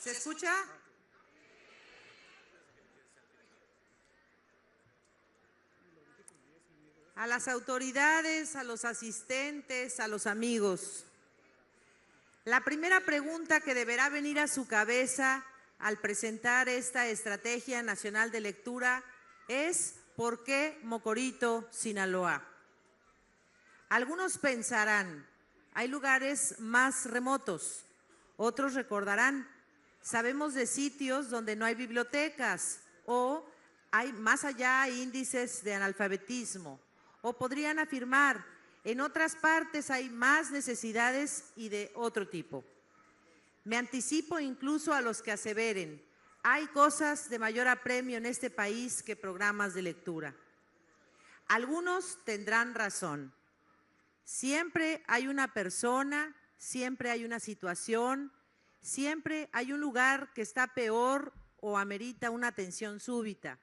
¿Se escucha? A las autoridades, a los asistentes, a los amigos. La primera pregunta que deberá venir a su cabeza al presentar esta Estrategia Nacional de Lectura es ¿por qué Mocorito, Sinaloa? Algunos pensarán, hay lugares más remotos, otros recordarán, sabemos de sitios donde no hay bibliotecas o hay más allá índices de analfabetismo, o podrían afirmar, en otras partes hay más necesidades y de otro tipo. Me anticipo incluso a los que aseveren, hay cosas de mayor apremio en este país que programas de lectura. Algunos tendrán razón. Siempre hay una persona, siempre hay una situación, siempre hay un lugar que está peor o amerita una atención súbita.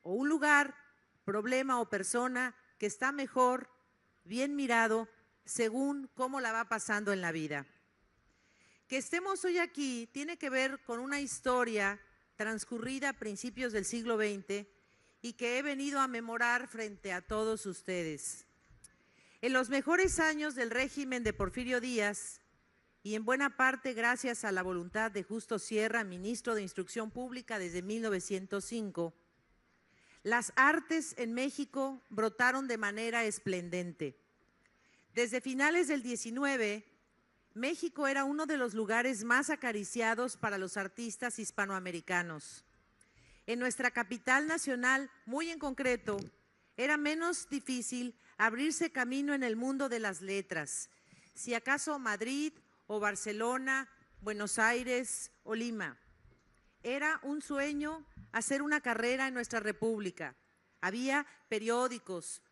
O un lugar, problema o persona que está mejor, bien mirado, según cómo la va pasando en la vida. Que estemos hoy aquí tiene que ver con una historia transcurrida a principios del siglo XX y que he venido a memorar frente a todos ustedes. En los mejores años del régimen de Porfirio Díaz, y en buena parte gracias a la voluntad de Justo Sierra, ministro de Instrucción Pública desde 1905, las artes en México brotaron de manera esplendente. Desde finales del 19, México era uno de los lugares más acariciados para los artistas hispanoamericanos. En nuestra capital nacional, muy en concreto, era menos difícil abrirse camino en el mundo de las letras, si acaso Madrid o Barcelona, Buenos Aires o Lima. Era un sueño hacer una carrera en nuestra república. Había periódicos,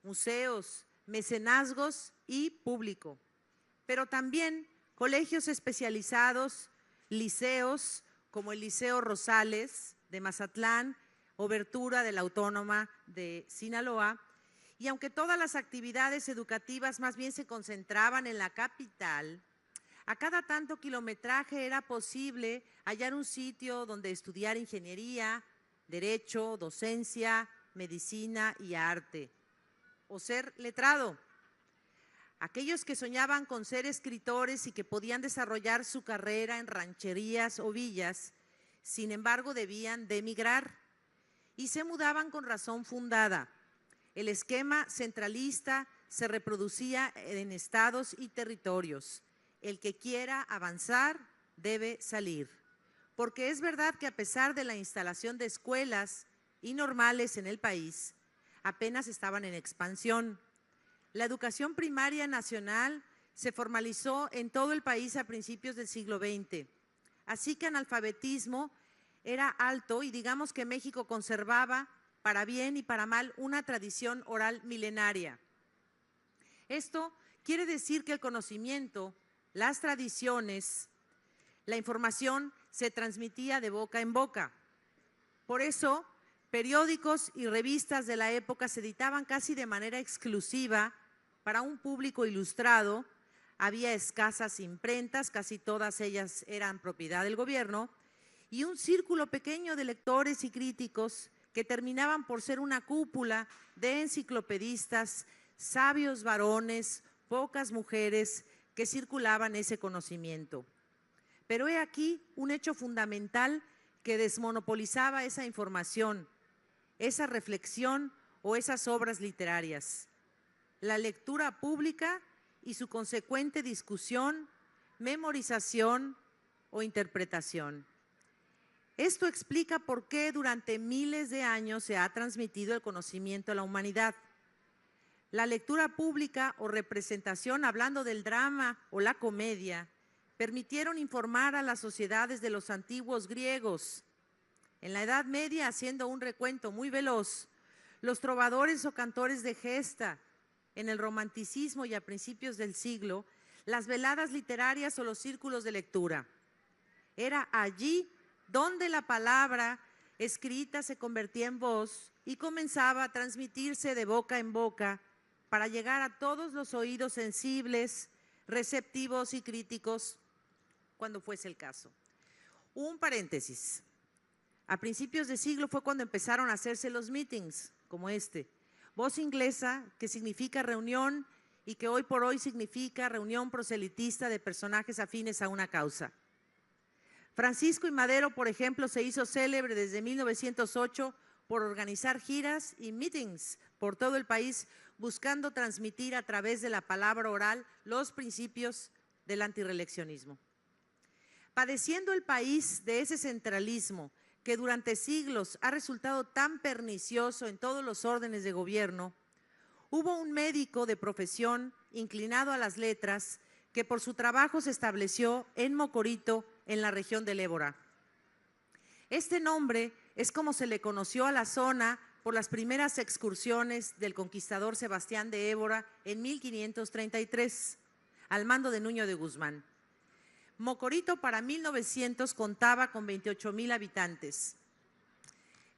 museos, mecenazgos y público, pero también colegios especializados, liceos como el Liceo Rosales de Mazatlán, Obertura de la Autónoma de Sinaloa, y aunque todas las actividades educativas más bien se concentraban en la capital, a cada tanto kilometraje era posible hallar un sitio donde estudiar ingeniería, derecho, docencia, medicina y arte, o ser letrado. Aquellos que soñaban con ser escritores y que podían desarrollar su carrera en rancherías o villas, sin embargo debían de emigrar y se mudaban con razón fundada. El esquema centralista se reproducía en estados y territorios. El que quiera avanzar debe salir. Porque es verdad que a pesar de la instalación de escuelas y normales en el país, apenas estaban en expansión. La educación primaria nacional se formalizó en todo el país a principios del siglo XX. Así que analfabetismo era alto y digamos que México conservaba, para bien y para mal, una tradición oral milenaria. Esto quiere decir que el conocimiento, las tradiciones, la información se transmitía de boca en boca. Por eso, periódicos y revistas de la época se editaban casi de manera exclusiva para un público ilustrado. Había escasas imprentas, casi todas ellas eran propiedad del gobierno, y un círculo pequeño de lectores y críticos que terminaban por ser una cúpula de enciclopedistas, sabios varones, pocas mujeres que circulaban ese conocimiento. Pero he aquí un hecho fundamental que desmonopolizaba esa información, esa reflexión o esas obras literarias. La lectura pública y su consecuente discusión, memorización o interpretación. Esto explica por qué durante miles de años se ha transmitido el conocimiento a la humanidad. La lectura pública o representación, hablando del drama o la comedia, permitieron informar a las sociedades de los antiguos griegos. En la Edad Media, haciendo un recuento muy veloz, los trovadores o cantores de gesta, en el romanticismo y a principios del siglo, las veladas literarias o los círculos de lectura. Era allí donde la palabra escrita se convertía en voz y comenzaba a transmitirse de boca en boca para llegar a todos los oídos sensibles, receptivos y críticos cuando fuese el caso. Un paréntesis. A principios de siglo fue cuando empezaron a hacerse los meetings, como este. Voz inglesa, que significa reunión y que hoy por hoy significa reunión proselitista de personajes afines a una causa. Francisco I. Madero, por ejemplo, se hizo célebre desde 1908 por organizar giras y meetings por todo el país, buscando transmitir a través de la palabra oral los principios del antirreeleccionismo. Padeciendo el país de ese centralismo que durante siglos ha resultado tan pernicioso en todos los órdenes de gobierno, hubo un médico de profesión inclinado a las letras que por su trabajo se estableció en Mocorito, en la región del Ébora. Este nombre es como se le conoció a la zona por las primeras excursiones del conquistador Sebastián de Évora en 1533, al mando de Nuño de Guzmán. Mocorito para 1900 contaba con 28,000 habitantes.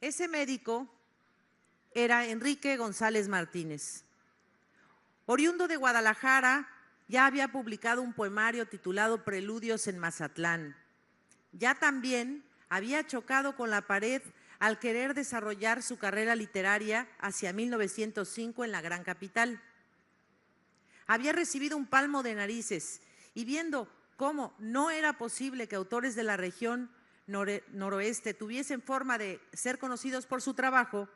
Ese médico era Enrique González Martínez. Oriundo de Guadalajara, ya había publicado un poemario titulado Preludios en Mazatlán. Ya también había chocado con la pared al querer desarrollar su carrera literaria hacia 1905 en la gran capital. Había recibido un palmo de narices y viendo cómo no era posible que autores de la región noroeste tuviesen forma de ser conocidos por su trabajo,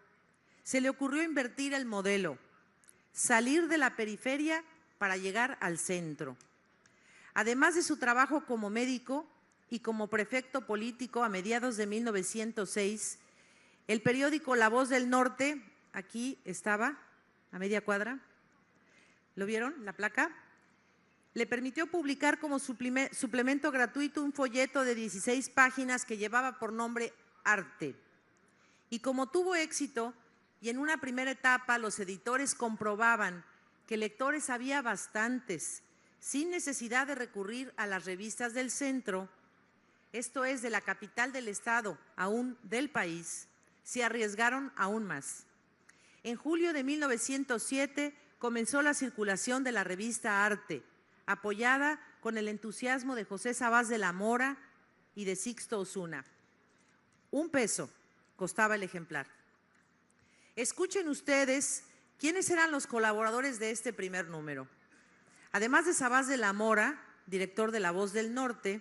se le ocurrió invertir el modelo, salir de la periferia para llegar al centro. Además de su trabajo como médico y como prefecto político a mediados de 1906, el periódico La Voz del Norte, aquí estaba, a media cuadra, ¿lo vieron? La placa. Le permitió publicar como suplemento gratuito un folleto de 16 páginas que llevaba por nombre Arte. Y como tuvo éxito, y en una primera etapa los editores comprobaban que lectores había bastantes, sin necesidad de recurrir a las revistas del centro, esto es, de la capital del estado, aún del país, se arriesgaron aún más. En julio de 1907 comenzó la circulación de la revista Arte, apoyada con el entusiasmo de José Sabás de la Mora y de Sixto Osuna. 1 peso costaba el ejemplar. Escuchen ustedes quiénes eran los colaboradores de este primer número. Además de Sabás de la Mora, director de La Voz del Norte,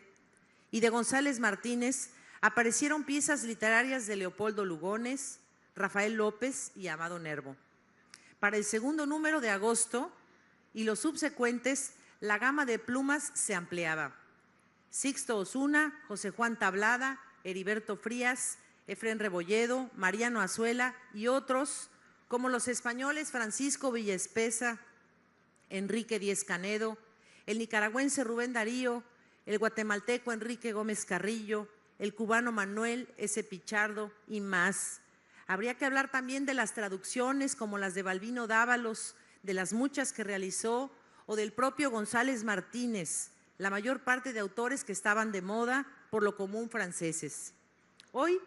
y de González Martínez, aparecieron piezas literarias de Leopoldo Lugones, Rafael López y Amado Nervo. Para el segundo número de agosto y los subsecuentes, la gama de plumas se ampliaba. Sixto Osuna, José Juan Tablada, Heriberto Frías, Efrén Rebolledo, Mariano Azuela y otros, como los españoles Francisco Villaespesa, Enrique Díez Canedo, el nicaragüense Rubén Darío, el guatemalteco Enrique Gómez Carrillo, el cubano Manuel S. Pichardo y más. Habría que hablar también de las traducciones como las de Balbino Dávalos, de las muchas que realizó, o del propio González Martínez, la mayor parte de autores que estaban de moda, por lo común franceses. Hoy,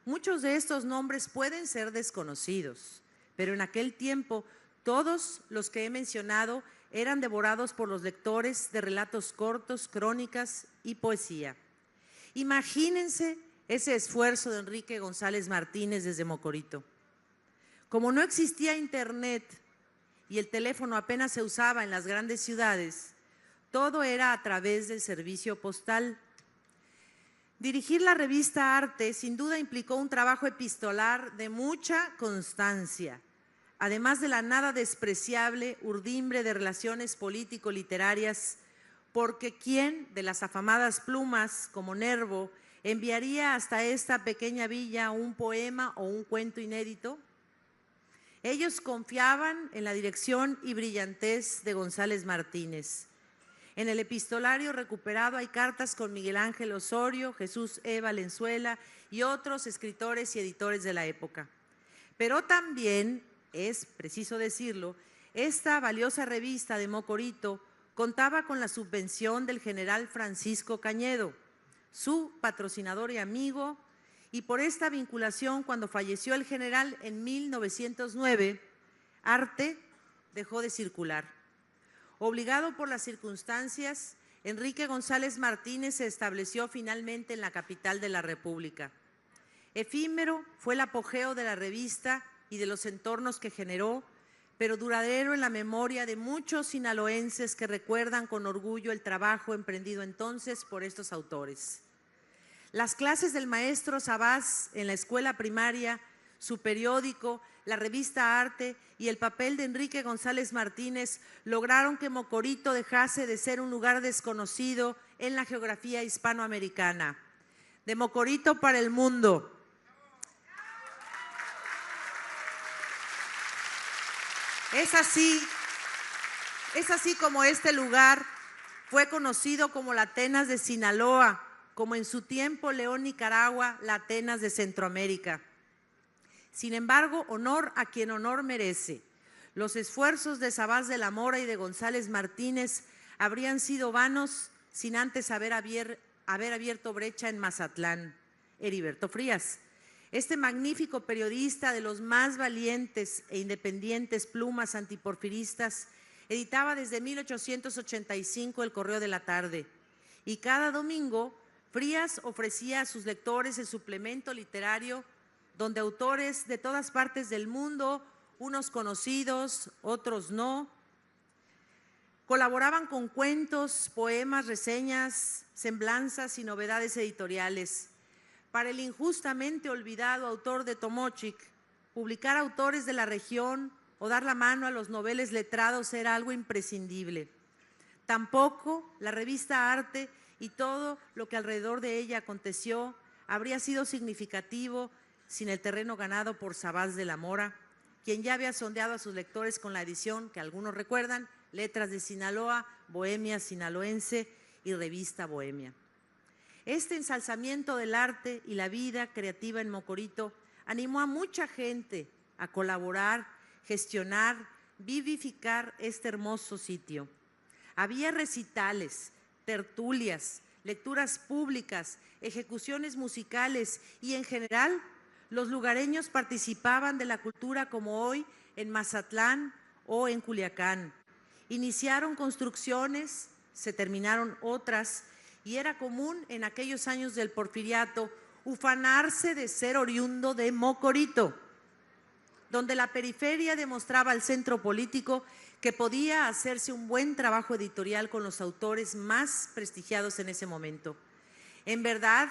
muchos de estos nombres pueden ser desconocidos, pero en aquel tiempo todos los que he mencionado eran devorados por los lectores de relatos cortos, crónicas y poesía. Imagínense ese esfuerzo de Enrique González Martínez desde Mocorito. Como no existía internet y el teléfono apenas se usaba en las grandes ciudades, todo era a través del servicio postal. Dirigir la revista Arte sin duda implicó un trabajo epistolar de mucha constancia, además de la nada despreciable urdimbre de relaciones político-literarias, porque ¿quién de las afamadas plumas como Nervo enviaría hasta esta pequeña villa un poema o un cuento inédito? Ellos confiaban en la dirección y brillantez de González Martínez. En el epistolario recuperado hay cartas con Miguel Ángel Osorio, Jesús E. Valenzuela y otros escritores y editores de la época. Pero también, es preciso decirlo, esta valiosa revista de Mocorito contaba con la subvención del general Francisco Cañedo, su patrocinador y amigo, y por esta vinculación, cuando falleció el general en 1909, Arte dejó de circular. Obligado por las circunstancias, Enrique González Martínez se estableció finalmente en la capital de la República. Efímero fue el apogeo de la revista y de los entornos que generó, pero duradero en la memoria de muchos sinaloenses que recuerdan con orgullo el trabajo emprendido entonces por estos autores. Las clases del maestro Sabás en la escuela primaria, su periódico, la revista Arte y el papel de Enrique González Martínez lograron que Mocorito dejase de ser un lugar desconocido en la geografía hispanoamericana. De Mocorito para el mundo. Es así como este lugar fue conocido como la Atenas de Sinaloa, como en su tiempo León, Nicaragua, la Atenas de Centroamérica. Sin embargo, honor a quien honor merece. Los esfuerzos de Sabás de la Mora y de González Martínez habrían sido vanos sin antes haber abierto brecha en Mazatlán. Heriberto Frías. Este magnífico periodista de los más valientes e independientes plumas antiporfiristas editaba desde 1885 el Correo de la Tarde y cada domingo Frías ofrecía a sus lectores el suplemento literario donde autores de todas partes del mundo, unos conocidos, otros no, colaboraban con cuentos, poemas, reseñas, semblanzas y novedades editoriales. Para el injustamente olvidado autor de Tomochic, publicar autores de la región o dar la mano a los noveles letrados era algo imprescindible. Tampoco la revista Arte y todo lo que alrededor de ella aconteció habría sido significativo sin el terreno ganado por Sabás de la Mora, quien ya había sondeado a sus lectores con la edición que algunos recuerdan, Letras de Sinaloa, Bohemia Sinaloense y Revista Bohemia. Este ensalzamiento del arte y la vida creativa en Mocorito animó a mucha gente a colaborar, gestionar, vivificar este hermoso sitio. Había recitales, tertulias, lecturas públicas, ejecuciones musicales y en general los lugareños participaban de la cultura como hoy en Mazatlán o en Culiacán. Iniciaron construcciones, se terminaron otras y era común en aquellos años del porfiriato ufanarse de ser oriundo de Mocorito, donde la periferia demostraba al centro político que podía hacerse un buen trabajo editorial con los autores más prestigiados en ese momento. En verdad,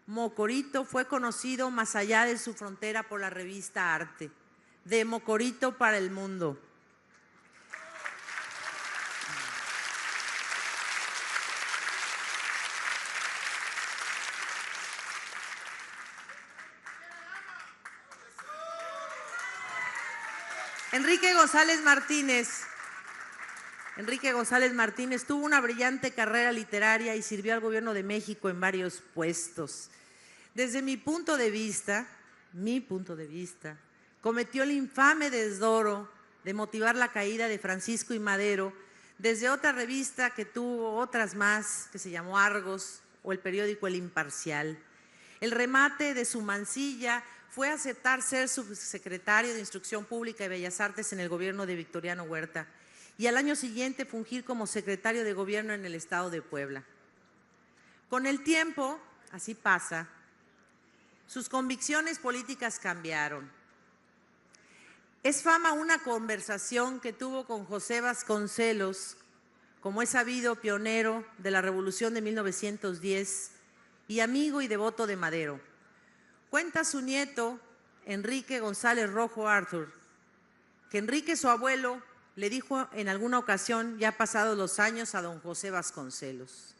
Mocorito fue conocido más allá de su frontera por la revista Arte, de Mocorito para el mundo. Enrique González Martínez tuvo una brillante carrera literaria y sirvió al gobierno de México en varios puestos. Desde mi punto de vista, cometió el infame desdoro de motivar la caída de Francisco I. Madero desde otra revista que tuvo otras más, que se llamó Argos, o el periódico El Imparcial. El remate de su mancilla fue aceptar ser subsecretario de Instrucción Pública y Bellas Artes en el gobierno de Victoriano Huerta y al año siguiente fungir como secretario de gobierno en el estado de Puebla. Con el tiempo, así pasa, sus convicciones políticas cambiaron. Es fama una conversación que tuvo con José Vasconcelos, como es sabido, pionero de la Revolución de 1910 y amigo y devoto de Madero. Cuenta su nieto, Enrique González Rojo Arthur, que Enrique, su abuelo, le dijo en alguna ocasión, ya pasados los años, a don José Vasconcelos: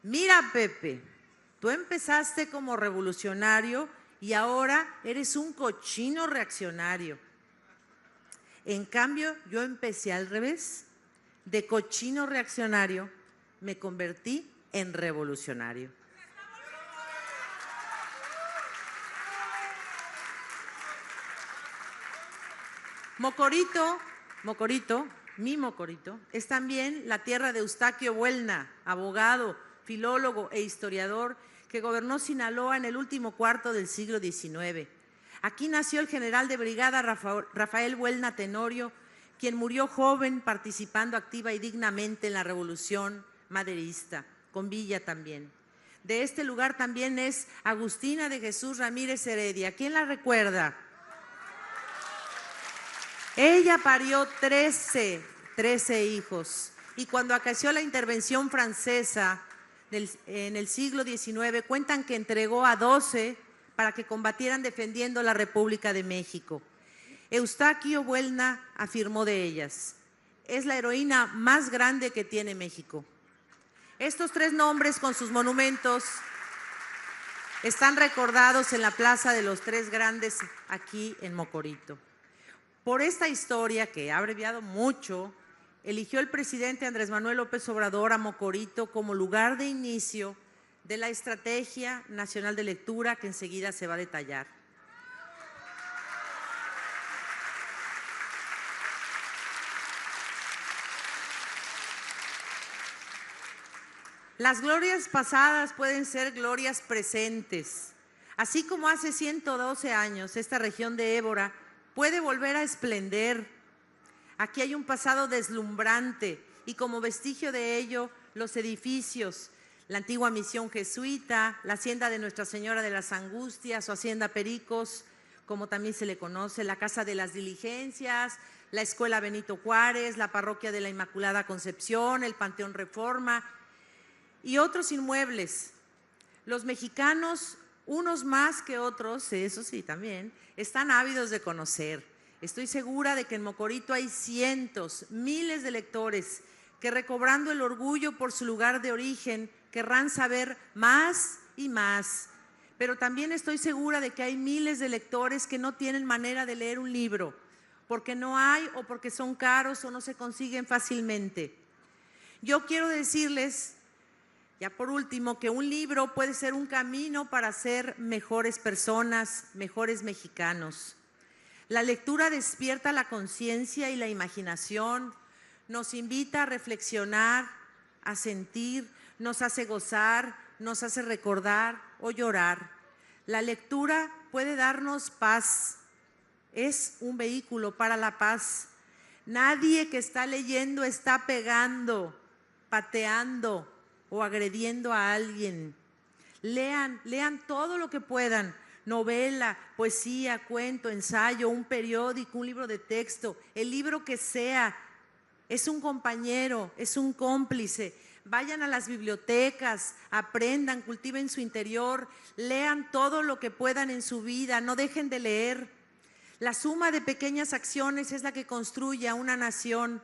mira, Pepe, tú empezaste como revolucionario y ahora eres un cochino reaccionario. En cambio, yo empecé al revés. De cochino reaccionario me convertí en revolucionario. Mocorito, mi Mocorito, es también la tierra de Eustaquio Buelna, abogado, filólogo e historiador que gobernó Sinaloa en el último cuarto del siglo XIX. Aquí nació el general de brigada Rafael Buelna Tenorio, quien murió joven participando activa y dignamente en la Revolución Maderista, con Villa también. De este lugar también es Agustina de Jesús Ramírez Heredia. ¿Quién la recuerda? Ella parió 13 hijos, y cuando acaeció la intervención francesa en el siglo XIX, cuentan que entregó a 12 para que combatieran defendiendo la República de México. Eustaquio Buelna afirmó de ellas: es la heroína más grande que tiene México. Estos 3 nombres con sus monumentos están recordados en la Plaza de los Tres Grandes aquí en Mocorito. Por esta historia, que ha abreviado mucho, eligió el presidente Andrés Manuel López Obrador a Mocorito como lugar de inicio de la Estrategia Nacional de Lectura, que enseguida se va a detallar. Las glorias pasadas pueden ser glorias presentes. Así como hace 112 años esta región de Évora puede volver a esplender. Aquí hay un pasado deslumbrante y como vestigio de ello los edificios, la antigua misión jesuita, la hacienda de Nuestra Señora de las Angustias o hacienda Pericos, como también se le conoce, la Casa de las Diligencias, la Escuela Benito Juárez, la Parroquia de la Inmaculada Concepción, el Panteón Reforma y otros inmuebles. Los mexicanos, unos más que otros, eso sí también, están ávidos de conocer. Estoy segura de que en Mocorito hay cientos, miles de lectores que, recobrando el orgullo por su lugar de origen, querrán saber más y más. Pero también estoy segura de que hay miles de lectores que no tienen manera de leer un libro, porque no hay o porque son caros o no se consiguen fácilmente. Yo quiero decirles, ya por último, que un libro puede ser un camino para ser mejores personas, mejores mexicanos. La lectura despierta la conciencia y la imaginación, nos invita a reflexionar, a sentir, nos hace gozar, nos hace recordar o llorar. La lectura puede darnos paz, es un vehículo para la paz. Nadie que está leyendo está pegando, pateando o agrediendo a alguien. Lean todo lo que puedan. Novela, poesía, cuento, ensayo, un periódico, un libro de texto, el libro que sea, es un compañero, es un cómplice. Vayan a las bibliotecas, aprendan, cultiven su interior, lean todo lo que puedan en su vida, no dejen de leer. La suma de pequeñas acciones es la que construye a una nación.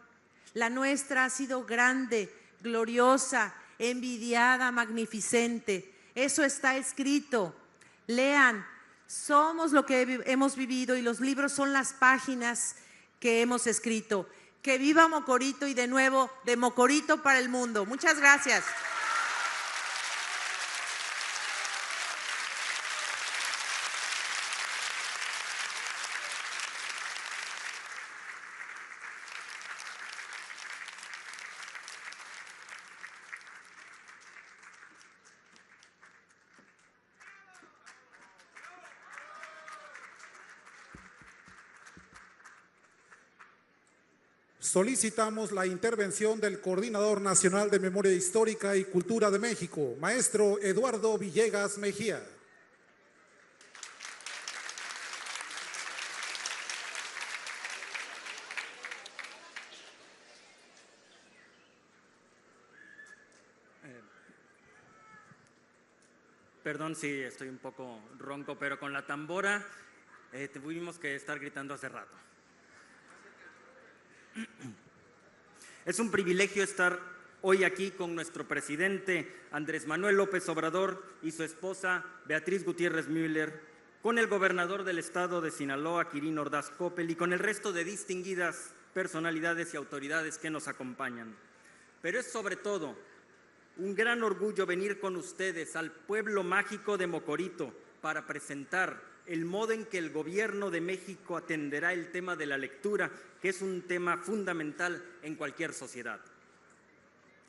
La nuestra ha sido grande, gloriosa, envidiada, magnificente. Eso está escrito. Lean, somos lo que hemos vivido y los libros son las páginas que hemos escrito. Que viva Mocorito y de nuevo de Mocorito para el mundo. Muchas gracias. Solicitamos la intervención del Coordinador Nacional de Memoria Histórica y Cultura de México, maestro Eduardo Villegas Mejía. Perdón si estoy un poco ronco, pero con la tambora tuvimos que estar gritando hace rato. Es un privilegio estar hoy aquí con nuestro presidente Andrés Manuel López Obrador y su esposa Beatriz Gutiérrez Müller, con el gobernador del estado de Sinaloa, Quirino Ordaz Coppel, y con el resto de distinguidas personalidades y autoridades que nos acompañan. Pero es sobre todo un gran orgullo venir con ustedes al pueblo mágico de Mocorito para presentar el modo en que el Gobierno de México atenderá el tema de la lectura, que es un tema fundamental en cualquier sociedad.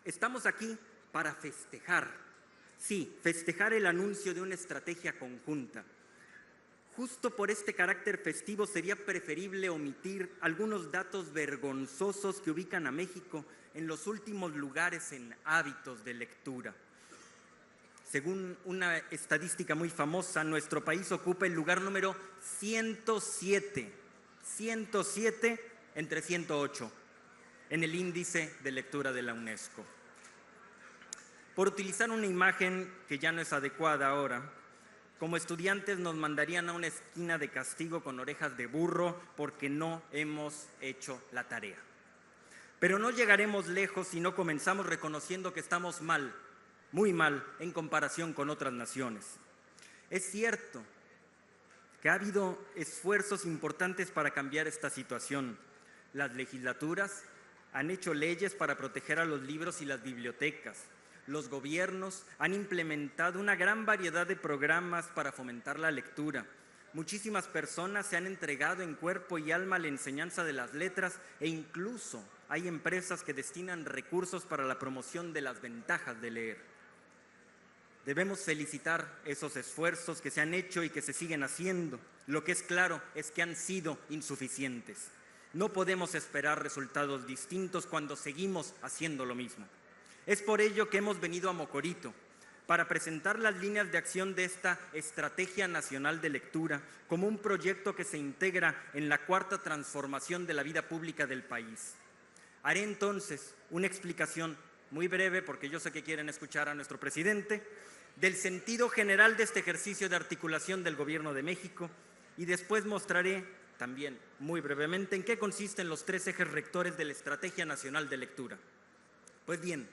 Estamos aquí para festejar, sí, festejar el anuncio de una estrategia conjunta. Justo por este carácter festivo sería preferible omitir algunos datos vergonzosos que ubican a México en los últimos lugares en hábitos de lectura. Según una estadística muy famosa, nuestro país ocupa el lugar número 107 entre 108 en el índice de lectura de la UNESCO. Por utilizar una imagen que ya no es adecuada ahora, como estudiantes nos mandarían a una esquina de castigo con orejas de burro porque no hemos hecho la tarea. Pero no llegaremos lejos si no comenzamos reconociendo que estamos mal, muy mal, en comparación con otras naciones. Es cierto que ha habido esfuerzos importantes para cambiar esta situación. Las legislaturas han hecho leyes para proteger a los libros y las bibliotecas. Los gobiernos han implementado una gran variedad de programas para fomentar la lectura. Muchísimas personas se han entregado en cuerpo y alma a la enseñanza de las letras e incluso hay empresas que destinan recursos para la promoción de las ventajas de leer. Debemos felicitar esos esfuerzos que se han hecho y que se siguen haciendo. Lo que es claro es que han sido insuficientes. No podemos esperar resultados distintos cuando seguimos haciendo lo mismo. Es por ello que hemos venido a Mocorito, para presentar las líneas de acción de esta Estrategia Nacional de Lectura como un proyecto que se integra en la cuarta transformación de la vida pública del país. Haré entonces una explicación muy breve, porque yo sé que quieren escuchar a nuestro presidente, del sentido general de este ejercicio de articulación del Gobierno de México y después mostraré también muy brevemente en qué consisten los 3 ejes rectores de la Estrategia Nacional de Lectura. Pues bien,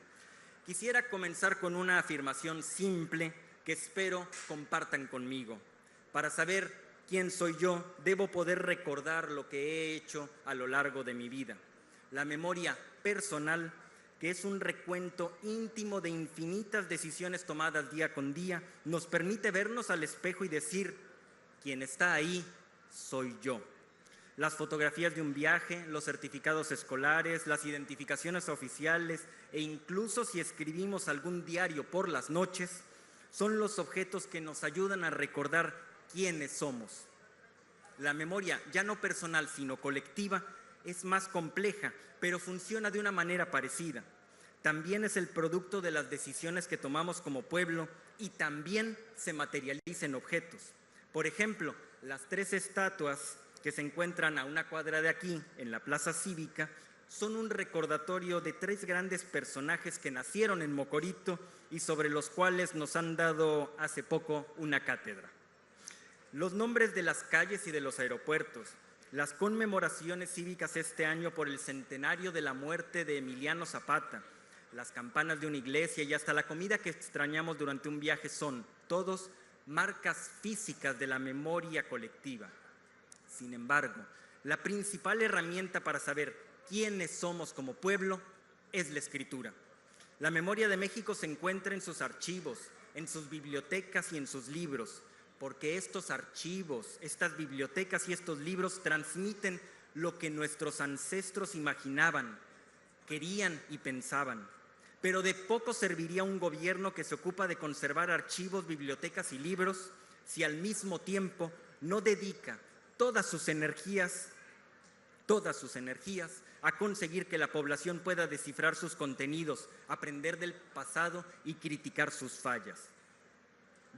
quisiera comenzar con una afirmación simple que espero compartan conmigo. Para saber quién soy yo, debo poder recordar lo que he hecho a lo largo de mi vida. La memoria personal, que es un recuento íntimo de infinitas decisiones tomadas día con día, nos permite vernos al espejo y decir: quien está ahí soy yo. Las fotografías de un viaje, los certificados escolares, las identificaciones oficiales e incluso si escribimos algún diario por las noches, son los objetos que nos ayudan a recordar quiénes somos. La memoria, ya no personal sino colectiva, es más compleja, pero funciona de una manera parecida. También es el producto de las decisiones que tomamos como pueblo y también se materializa en objetos. Por ejemplo, las 3 estatuas que se encuentran a una cuadra de aquí, en la Plaza Cívica, son un recordatorio de 3 grandes personajes que nacieron en Mocorito y sobre los cuales nos han dado hace poco una cátedra. Los nombres de las calles y de los aeropuertos, las conmemoraciones cívicas este año por el centenario de la muerte de Emiliano Zapata, las campanas de una iglesia y hasta la comida que extrañamos durante un viaje son, todos, marcas físicas de la memoria colectiva. Sin embargo, la principal herramienta para saber quiénes somos como pueblo es la escritura. La memoria de México se encuentra en sus archivos, en sus bibliotecas y en sus libros, porque estos archivos, estas bibliotecas y estos libros transmiten lo que nuestros ancestros imaginaban, querían y pensaban. Pero de poco serviría un gobierno que se ocupa de conservar archivos, bibliotecas y libros si al mismo tiempo no dedica todas sus energías a conseguir que la población pueda descifrar sus contenidos, aprender del pasado y criticar sus fallas.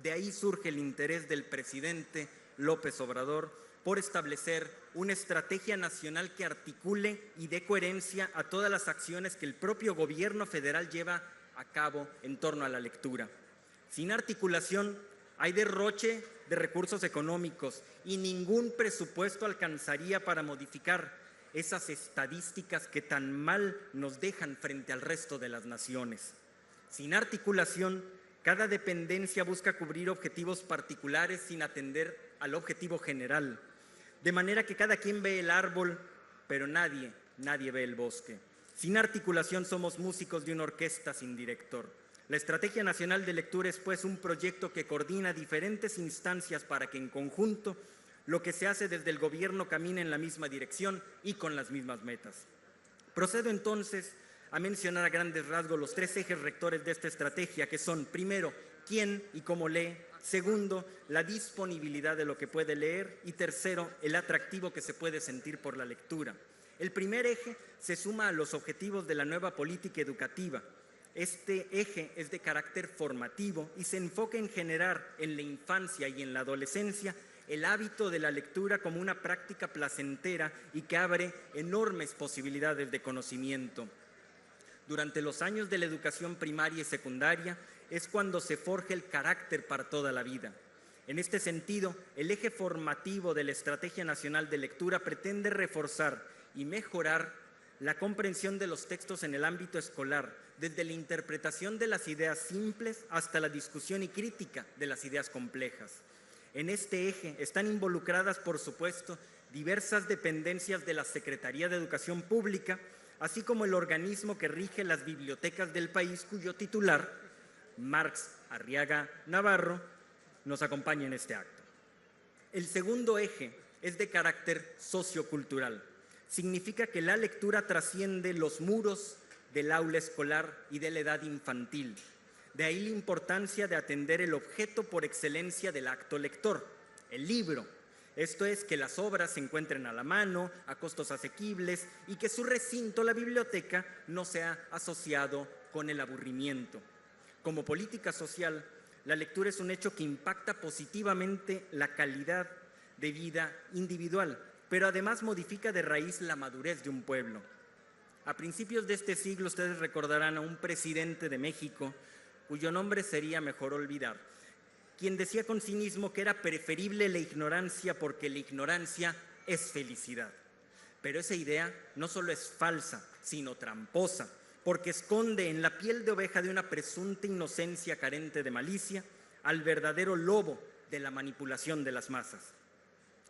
De ahí surge el interés del presidente López Obrador por establecer una estrategia nacional que articule y dé coherencia a todas las acciones que el propio gobierno federal lleva a cabo en torno a la lectura. Sin articulación hay derroche de recursos económicos y ningún presupuesto alcanzaría para modificar esas estadísticas que tan mal nos dejan frente al resto de las naciones. Sin articulación, cada dependencia busca cubrir objetivos particulares sin atender al objetivo general, de manera que cada quien ve el árbol, pero nadie ve el bosque. Sin articulación somos músicos de una orquesta sin director. La Estrategia Nacional de Lectura es pues un proyecto que coordina diferentes instancias para que en conjunto lo que se hace desde el gobierno camine en la misma dirección y con las mismas metas. Procedo entonces a mencionar a grandes rasgos los 3 ejes rectores de esta estrategia, que son, primero, quién y cómo lee, Segundo, la disponibilidad de lo que puede leer. Y tercero, el atractivo que se puede sentir por la lectura. El primer eje se suma a los objetivos de la nueva política educativa. Este eje es de carácter formativo y se enfoca en generar en la infancia y en la adolescencia el hábito de la lectura como una práctica placentera y que abre enormes posibilidades de conocimiento. Durante los años de la educación primaria y secundaria es cuando se forja el carácter para toda la vida. En este sentido, el eje formativo de la Estrategia Nacional de Lectura pretende reforzar y mejorar la comprensión de los textos en el ámbito escolar, desde la interpretación de las ideas simples hasta la discusión y crítica de las ideas complejas. En este eje están involucradas, por supuesto, diversas dependencias de la Secretaría de Educación Pública, así como el organismo que rige las bibliotecas del país, cuyo titular, Marx Arriaga Navarro, nos acompaña en este acto. El segundo eje es de carácter sociocultural. Significa que la lectura trasciende los muros del aula escolar y de la edad infantil. De ahí la importancia de atender el objeto por excelencia del acto lector, el libro. Esto es, que las obras se encuentren a la mano, a costos asequibles y que su recinto, la biblioteca, no sea asociado con el aburrimiento. Como política social, la lectura es un hecho que impacta positivamente la calidad de vida individual, pero además modifica de raíz la madurez de un pueblo. A principios de este siglo ustedes recordarán a un presidente de México, cuyo nombre sería mejor olvidar, quien decía con cinismo que era preferible la ignorancia porque la ignorancia es felicidad. Pero esa idea no solo es falsa, sino tramposa, porque esconde en la piel de oveja de una presunta inocencia carente de malicia al verdadero lobo de la manipulación de las masas.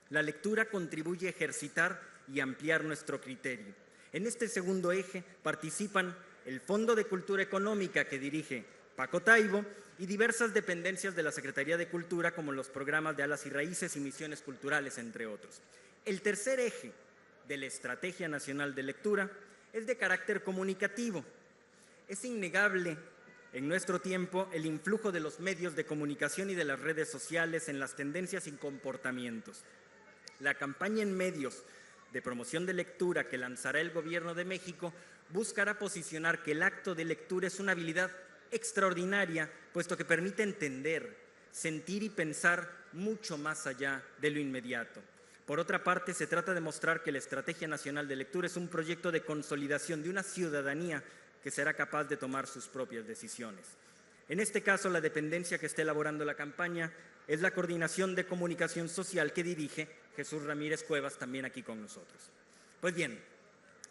La lectura contribuye a ejercitar y ampliar nuestro criterio. En este segundo eje participan el Fondo de Cultura Económica que dirige Paco Taibo y diversas dependencias de la Secretaría de Cultura, como los programas de Alas y Raíces y Misiones Culturales, entre otros. El tercer eje de la Estrategia Nacional de Lectura es de carácter comunicativo. Es innegable en nuestro tiempo el influjo de los medios de comunicación y de las redes sociales en las tendencias y comportamientos. La campaña en medios de promoción de lectura que lanzará el Gobierno de México buscará posicionar que el acto de lectura es una habilidad extraordinaria, puesto que permite entender, sentir y pensar mucho más allá de lo inmediato. Por otra parte, se trata de mostrar que la Estrategia Nacional de Lectura es un proyecto de consolidación de una ciudadanía que será capaz de tomar sus propias decisiones. En este caso, la dependencia que está elaborando la campaña es la Coordinación de Comunicación Social que dirige Jesús Ramírez Cuevas, también aquí con nosotros. Pues bien,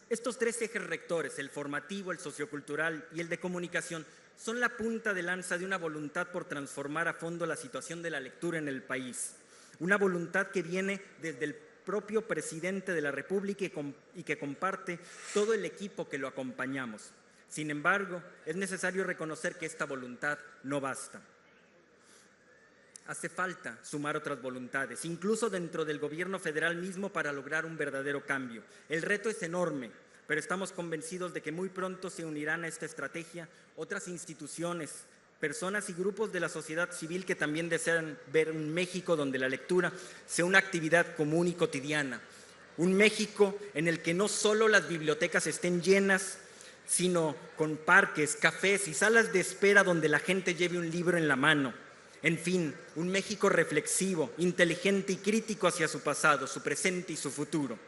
estos tres ejes rectores, el formativo, el sociocultural y el de comunicación, son la punta de lanza de una voluntad por transformar a fondo la situación de la lectura en el país. Una voluntad que viene desde el propio presidente de la República y que comparte todo el equipo que lo acompañamos. Sin embargo, es necesario reconocer que esta voluntad no basta. Hace falta sumar otras voluntades, incluso dentro del gobierno federal mismo, para lograr un verdadero cambio. El reto es enorme, pero estamos convencidos de que muy pronto se unirán a esta estrategia otras instituciones, personas y grupos de la sociedad civil que también desean ver un México donde la lectura sea una actividad común y cotidiana. Un México en el que no solo las bibliotecas estén llenas, sino con parques, cafés y salas de espera donde la gente lleve un libro en la mano. En fin, un México reflexivo, inteligente y crítico hacia su pasado, su presente y su futuro.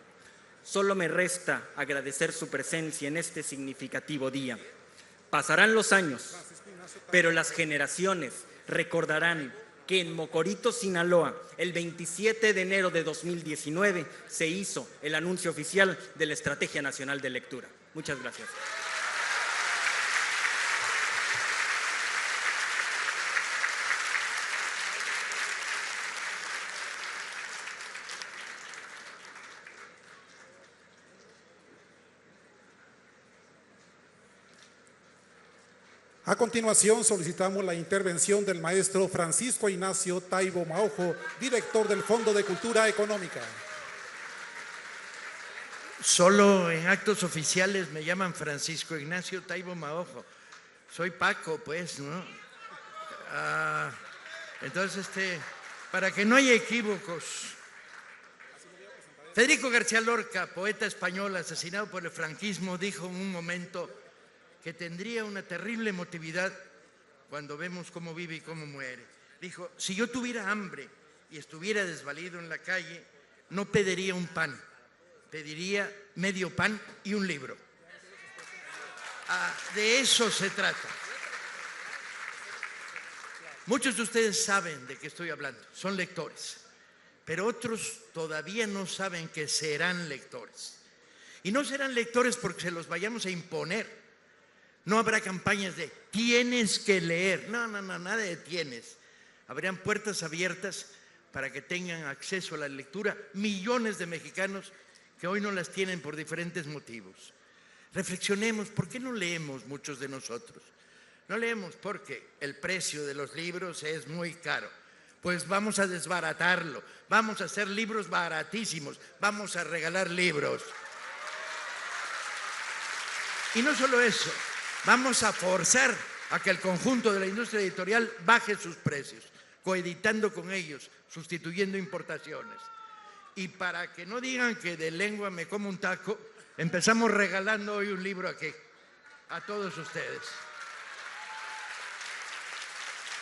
Solo me resta agradecer su presencia en este significativo día. Pasarán los años, pero las generaciones recordarán que en Mocorito, Sinaloa, el 27 de enero de 2019, se hizo el anuncio oficial de la Estrategia Nacional de Lectura. Muchas gracias. A continuación, solicitamos la intervención del maestro Francisco Ignacio Taibo Maojo, director del Fondo de Cultura Económica. Solo en actos oficiales me llaman Francisco Ignacio Taibo Maojo. Soy Paco, pues, ¿no? Entonces, para que no haya equívocos, Federico García Lorca, poeta español asesinado por el franquismo, dijo en un momento que tendría una terrible emotividad cuando vemos cómo vive y cómo muere. Dijo, si yo tuviera hambre y estuviera desvalido en la calle, no pediría un pan, pediría medio pan y un libro. De eso se trata. Muchos de ustedes saben de qué estoy hablando, son lectores, pero otros todavía no saben que serán lectores. Y no serán lectores porque se los vayamos a imponer. No habrá campañas de tienes que leer. No, nada de tienes. Habrán puertas abiertas para que tengan acceso a la lectura millones de mexicanos que hoy no las tienen por diferentes motivos. Reflexionemos, ¿por qué no leemos muchos de nosotros? No leemos porque el precio de los libros es muy caro. Pues vamos a desbaratarlo, vamos a hacer libros baratísimos, vamos a regalar libros. Y no solo eso, vamos a forzar a que el conjunto de la industria editorial baje sus precios, coeditando con ellos, sustituyendo importaciones. Y para que no digan que de lengua me como un taco, empezamos regalando hoy un libro aquí, a todos ustedes.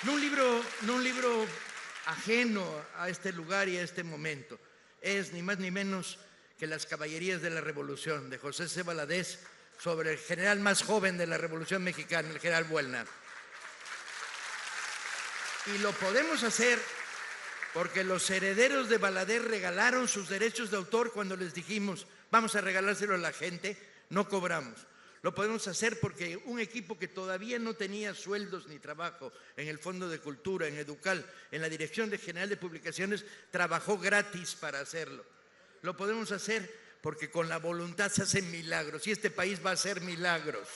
No un libro ajeno a este lugar y a este momento. Es ni más ni menos que Las caballerías de la Revolución, de José C. Valadez, sobre el general más joven de la Revolución Mexicana, el general Buelna. Y lo podemos hacer porque los herederos de Valadez regalaron sus derechos de autor cuando les dijimos, vamos a regalárselo a la gente, no cobramos. Lo podemos hacer porque un equipo que todavía no tenía sueldos ni trabajo en el Fondo de Cultura, en Educal, en la Dirección General de Publicaciones, trabajó gratis para hacerlo. Lo podemos hacer porque con la voluntad se hacen milagros y este país va a hacer milagros.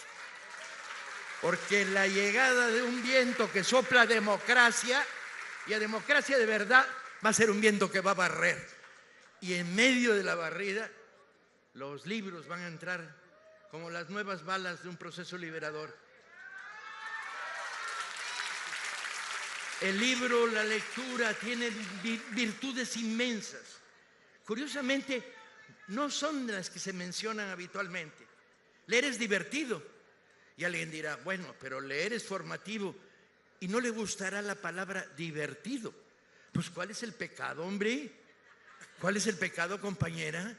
Porque la llegada de un viento que sopla a democracia, y a democracia de verdad, va a ser un viento que va a barrer. Y en medio de la barrida, los libros van a entrar como las nuevas balas de un proceso liberador. El libro, la lectura, tienen virtudes inmensas. Curiosamente, no son las que se mencionan habitualmente. Leer es divertido. Y alguien dirá, bueno, pero leer es formativo. Y no le gustará la palabra divertido. Pues, ¿cuál es el pecado, hombre? ¿Cuál es el pecado, compañera?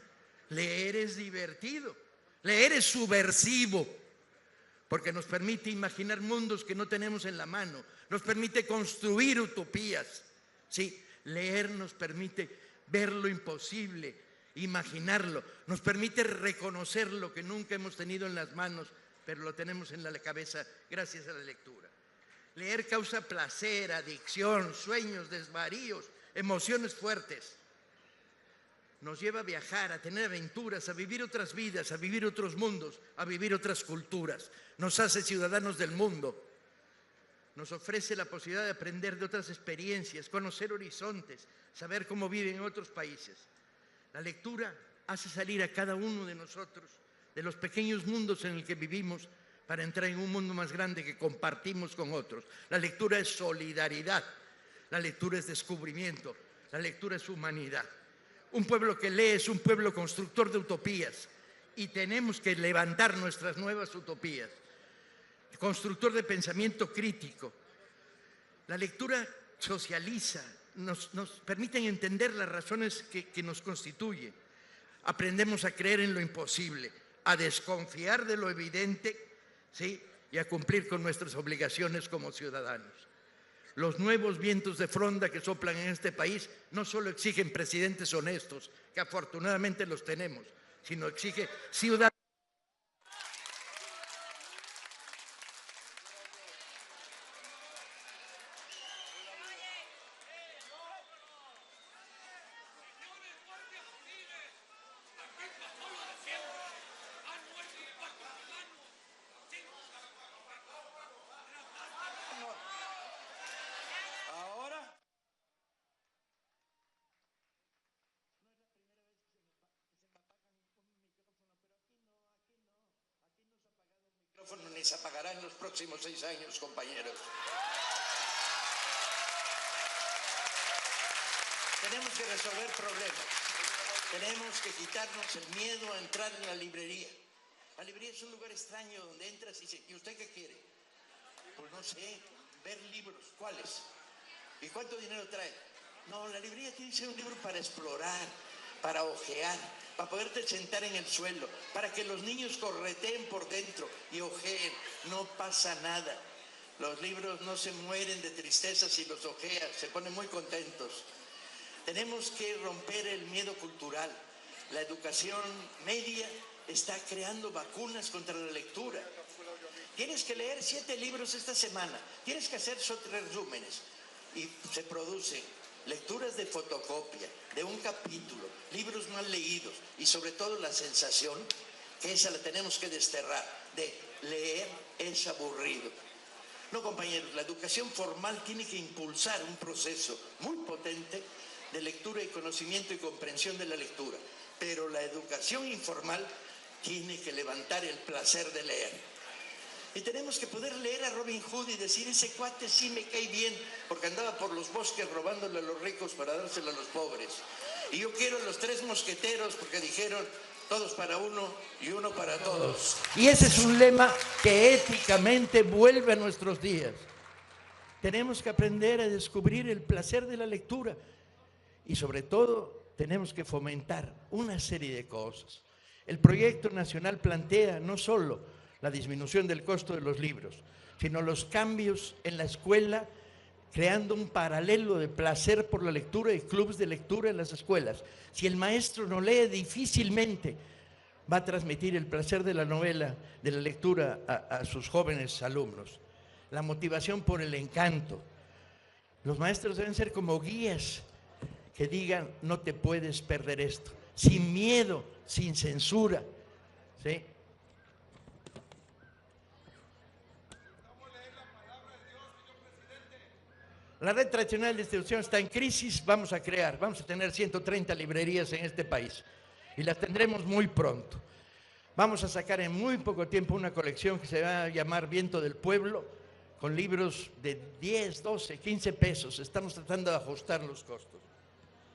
Leer es divertido. Leer es subversivo, porque nos permite imaginar mundos que no tenemos en la mano, nos permite construir utopías. Sí, leer nos permite ver lo imposible, imaginarlo, nos permite reconocer lo que nunca hemos tenido en las manos, pero lo tenemos en la cabeza gracias a la lectura. Leer causa placer, adicción, sueños, desvaríos, emociones fuertes. Nos lleva a viajar, a tener aventuras, a vivir otras vidas, a vivir otros mundos, a vivir otras culturas. Nos hace ciudadanos del mundo. Nos ofrece la posibilidad de aprender de otras experiencias, conocer horizontes, saber cómo viven en otros países. La lectura hace salir a cada uno de nosotros de los pequeños mundos en el que vivimos para entrar en un mundo más grande que compartimos con otros. La lectura es solidaridad, la lectura es descubrimiento, la lectura es humanidad. Un pueblo que lee es un pueblo constructor de utopías y tenemos que levantar nuestras nuevas utopías. Constructor de pensamiento crítico. La lectura socializa, nos permite entender las razones que nos constituyen. Aprendemos a creer en lo imposible, a desconfiar de lo evidente, ¿sí? Y a cumplir con nuestras obligaciones como ciudadanos. Los nuevos vientos de fronda que soplan en este país no solo exigen presidentes honestos, que afortunadamente los tenemos, sino exige ciudadanos. Ni se apagará en los próximos 6 años, compañeros. Tenemos que resolver problemas. Tenemos que quitarnos el miedo a entrar en la librería. La librería es un lugar extraño donde entras y dices, ¿y usted qué quiere? Pues no sé, ver libros. ¿Cuáles? ¿Y cuánto dinero trae? No, la librería tiene que ser un libro para explorar, para ojear, para poderte sentar en el suelo, para que los niños correteen por dentro y ojeen. No pasa nada. Los libros no se mueren de tristeza si los ojeas, se ponen muy contentos. Tenemos que romper el miedo cultural. La educación media está creando vacunas contra la lectura. Tienes que leer 7 libros esta semana, tienes que hacer resúmenes y se producen lecturas de fotocopia, de un capítulo, libros mal leídos y sobre todo la sensación, que esa la tenemos que desterrar, de leer es aburrido. No, compañeros, la educación formal tiene que impulsar un proceso muy potente de lectura y conocimiento y comprensión de la lectura, pero la educación informal tiene que levantar el placer de leer. Y tenemos que poder leer a Robin Hood y decir, ese cuate sí me cae bien, porque andaba por los bosques robándole a los ricos para dárselo a los pobres. Y yo quiero a los 3 mosqueteros porque dijeron, todos para uno y uno para todos. Y ese es un lema que éticamente vuelve a nuestros días. Tenemos que aprender a descubrir el placer de la lectura y sobre todo tenemos que fomentar una serie de cosas. El proyecto nacional plantea no solo la disminución del costo de los libros, sino los cambios en la escuela, creando un paralelo de placer por la lectura y clubes de lectura en las escuelas. Si el maestro no lee, difícilmente va a transmitir el placer de la novela, de la lectura a sus jóvenes alumnos. La motivación por el encanto. Los maestros deben ser como guías que digan, no te puedes perder esto, sin miedo, sin censura, ¿sí? La red tradicional de distribución está en crisis, vamos a tener 130 librerías en este país y las tendremos muy pronto. Vamos a sacar en muy poco tiempo una colección que se va a llamar Viento del Pueblo, con libros de 10, 12, 15 pesos. Estamos tratando de ajustar los costos.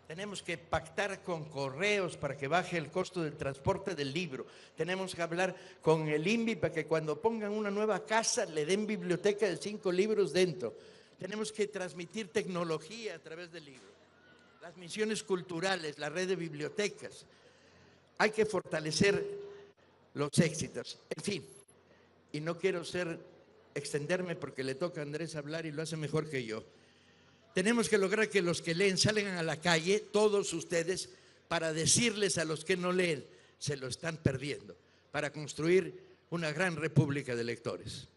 Tenemos que pactar con Correos para que baje el costo del transporte del libro. Tenemos que hablar con el INVI para que cuando pongan una nueva casa le den biblioteca de 5 libros dentro. Tenemos que transmitir tecnología a través del libro. Las misiones culturales, la red de bibliotecas. Hay que fortalecer los éxitos. En fin, y no quiero extenderme porque le toca a Andrés hablar y lo hace mejor que yo. Tenemos que lograr que los que leen salgan a la calle, todos ustedes, para decirles a los que no leen, se lo están perdiendo, para construir una gran república de lectores.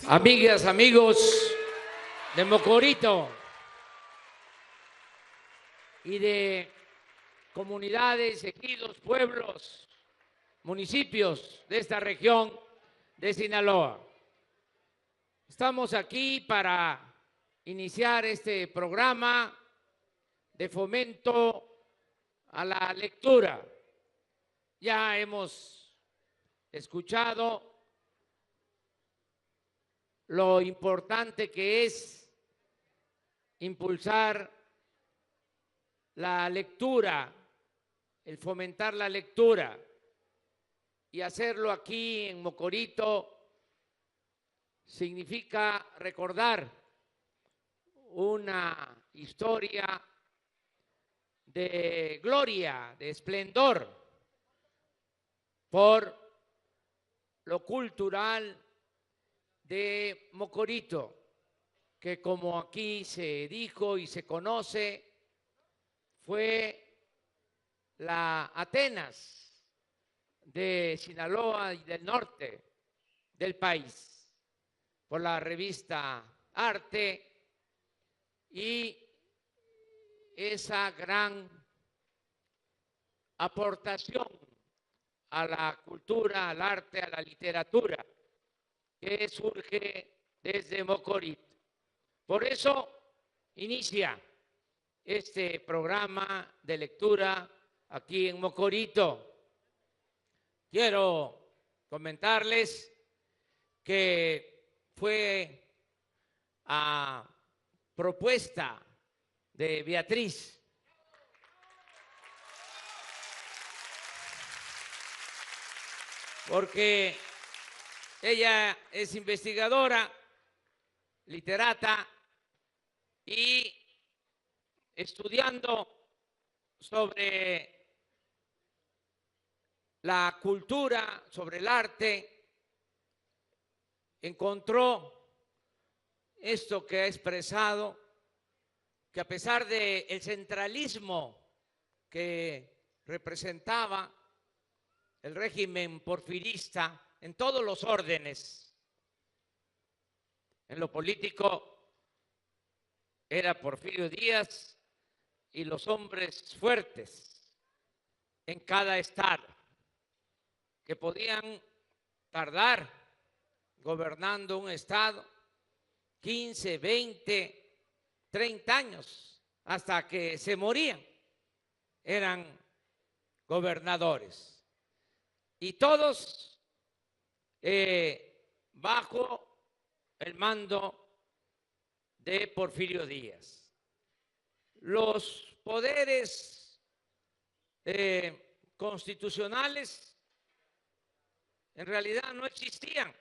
Amigas, amigos de Mocorito y de comunidades, ejidos, pueblos, municipios de esta región de Sinaloa. Estamos aquí para iniciar este programa de fomento a la lectura. Ya hemos escuchado lo importante que es impulsar la lectura, el fomentar la lectura y hacerlo aquí en Mocorito significa recordar una historia de gloria, de esplendor, por lo cultural de Mocorito, que como aquí se dijo y se conoce, fue la Atenas de Sinaloa y del norte del país, por la revista Arte y esa gran aportación a la cultura, al arte, a la literatura que surge desde Mocorito. Por eso inicia este programa de lectura aquí en Mocorito. Quiero comentarles que fue a propuesta de Beatriz porque ella es investigadora, literata, y estudiando sobre la cultura, sobre el arte, encontró esto que ha expresado, que a pesar del centralismo que representaba el régimen porfirista en todos los órdenes, en lo político era Porfirio Díaz y los hombres fuertes en cada estado, que podían tardar gobernando un estado 15, 20, 30 años hasta que se morían, eran gobernadores. Y todos bajo el mando de Porfirio Díaz. Los poderes constitucionales en realidad no existían,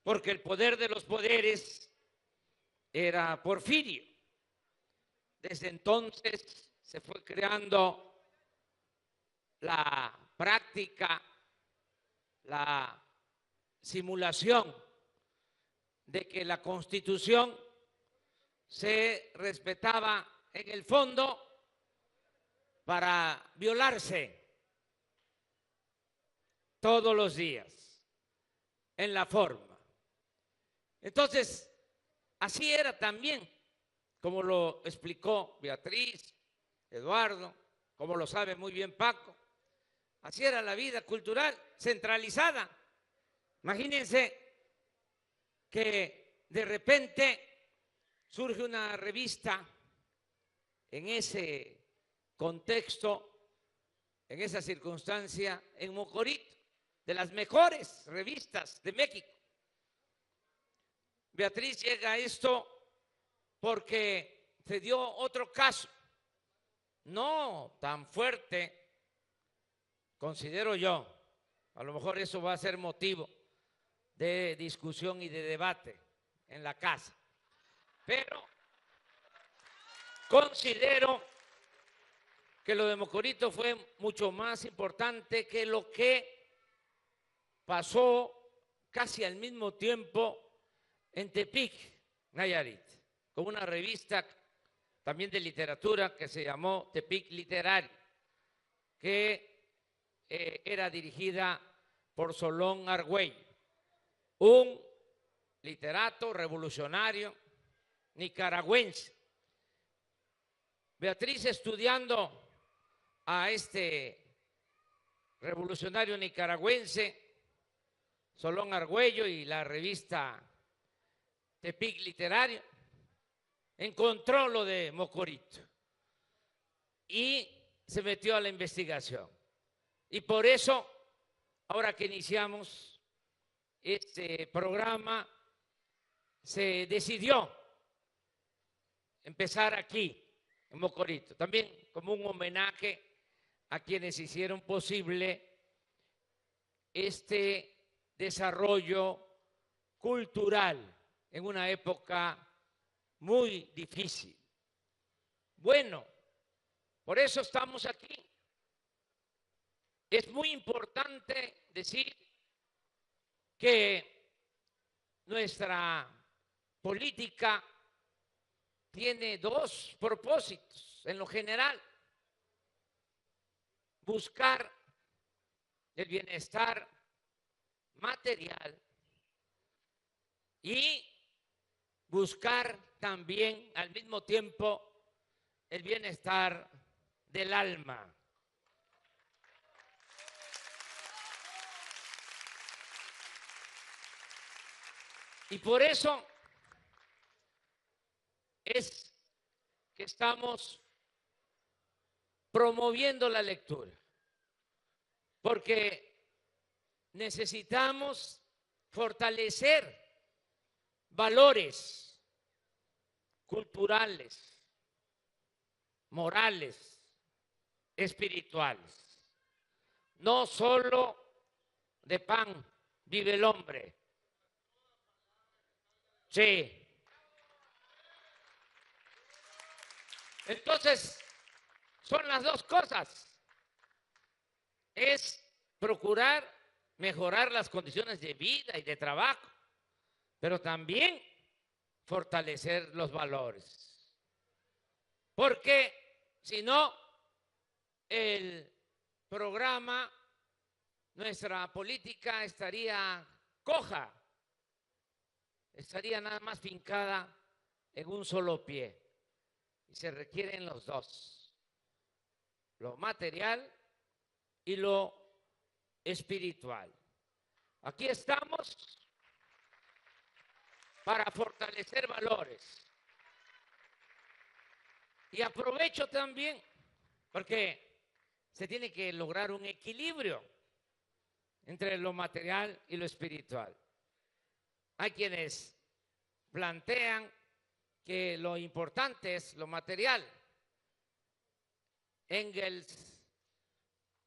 porque el poder de los poderes era Porfirio. Desde entonces se fue creando la práctica, la simulación de que la Constitución se respetaba en el fondo para violarse todos los días en la forma. Entonces, así era también, como lo explicó Beatriz, Eduardo, como lo sabe muy bien Paco, así era la vida cultural centralizada. Imagínense que de repente surge una revista en ese contexto, en esa circunstancia, en Mocorito, de las mejores revistas de México. Beatriz llega a esto porque se dio otro caso, no tan fuerte, considero yo, a lo mejor eso va a ser motivo de discusión y de debate en la casa, pero considero que lo de Mocorito fue mucho más importante que lo que pasó casi al mismo tiempo en Tepic, Nayarit, con una revista también de literatura que se llamó Tepic Literario, que era dirigida por Solón Argüello, un literato revolucionario nicaragüense. Beatriz, estudiando a este revolucionario nicaragüense, Solón Argüello, y la revista Tepic Literario, encontró lo de Mocorito y se metió a la investigación. Y por eso, ahora que iniciamos este programa, se decidió empezar aquí, en Mocorito, también como un homenaje a quienes hicieron posible este desarrollo cultural en una época muy difícil. Bueno, por eso estamos aquí. Es muy importante decir que nuestra política tiene dos propósitos en lo general: buscar el bienestar material y buscar también al mismo tiempo el bienestar del alma. Y por eso es que estamos promoviendo la lectura, porque necesitamos fortalecer valores culturales, morales, espirituales. No solo de pan vive el hombre. Sí. Entonces, son las dos cosas. Es procurar mejorar las condiciones de vida y de trabajo, pero también fortalecer los valores. Porque si no, el programa, nuestra política estaría coja, estaría nada más fincada en un solo pie. Y se requieren los dos, lo material y lo espiritual. Aquí estamos para fortalecer valores. Y aprovecho también, porque se tiene que lograr un equilibrio entre lo material y lo espiritual. Hay quienes plantean que lo importante es lo material. Engels,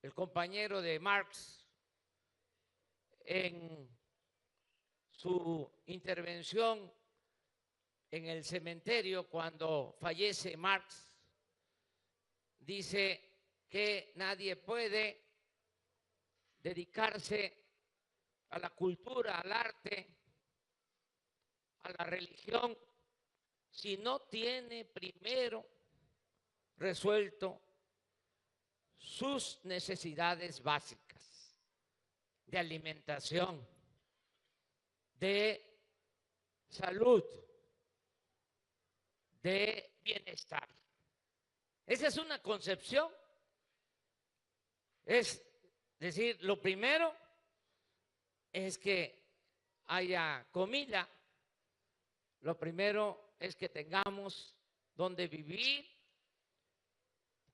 el compañero de Marx, en su intervención en el cementerio cuando fallece Marx, dice que nadie puede dedicarse a la cultura, al arte, a la religión, si no tiene primero resuelto sus necesidades básicas de alimentación, de salud, de bienestar. Esa es una concepción. Es decir, lo primero es que haya comida, lo primero es que tengamos donde vivir,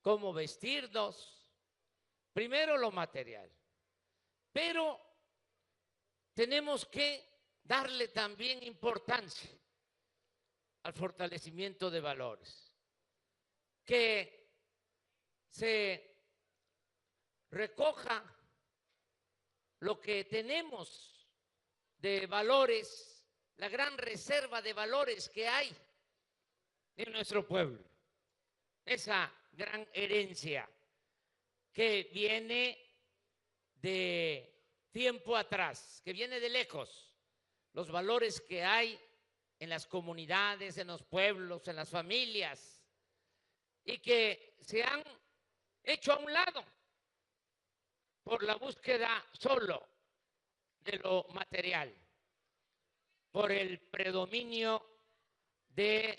cómo vestirnos, primero lo material. Pero tenemos que darle también importancia al fortalecimiento de valores, que se recoja lo que tenemos de valores, la gran reserva de valores que hay en nuestro pueblo, esa gran herencia que viene de tiempo atrás, que viene de lejos, los valores que hay en las comunidades, en los pueblos, en las familias, y que se han hecho a un lado por la búsqueda solo de lo material, por el predominio del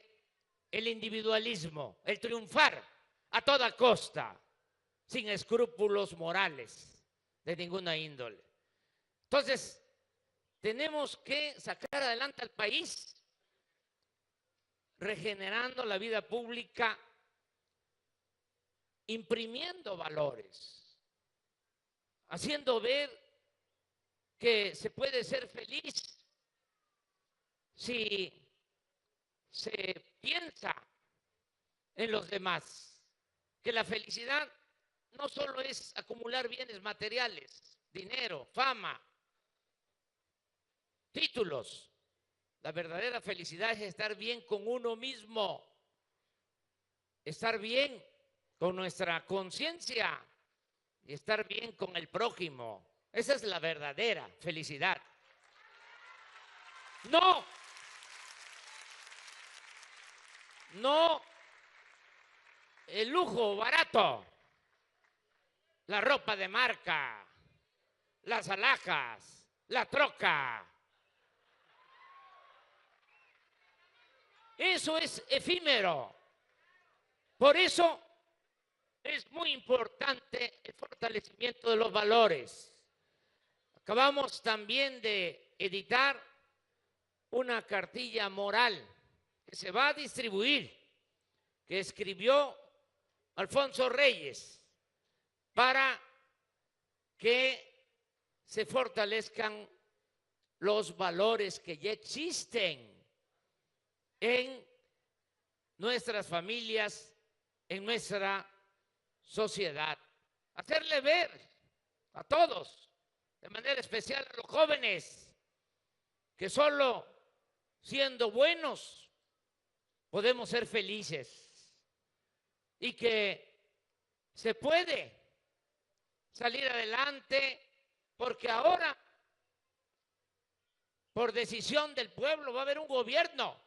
individualismo, el triunfar a toda costa, sin escrúpulos morales de ninguna índole. Entonces, tenemos que sacar adelante al país, regenerando la vida pública, imprimiendo valores, haciendo ver que se puede ser feliz si se piensa en los demás, que la felicidad no solo es acumular bienes materiales, dinero, fama, títulos, La verdadera felicidad es estar bien con uno mismo, estar bien con nuestra conciencia y estar bien con el prójimo. Esa es la verdadera felicidad. No el lujo barato, la ropa de marca, las alhajas, la troca. Eso es efímero. Por eso es muy importante el fortalecimiento de los valores. Acabamos también de editar una cartilla moral que se va a distribuir, que escribió Alfonso Reyes, para que se fortalezcan los valores que ya existen en nuestras familias, en nuestra sociedad. Hacerle ver a todos, de manera especial a los jóvenes, que solo siendo buenos podemos ser felices y que se puede salir adelante, porque ahora, por decisión del pueblo, va a haber un gobierno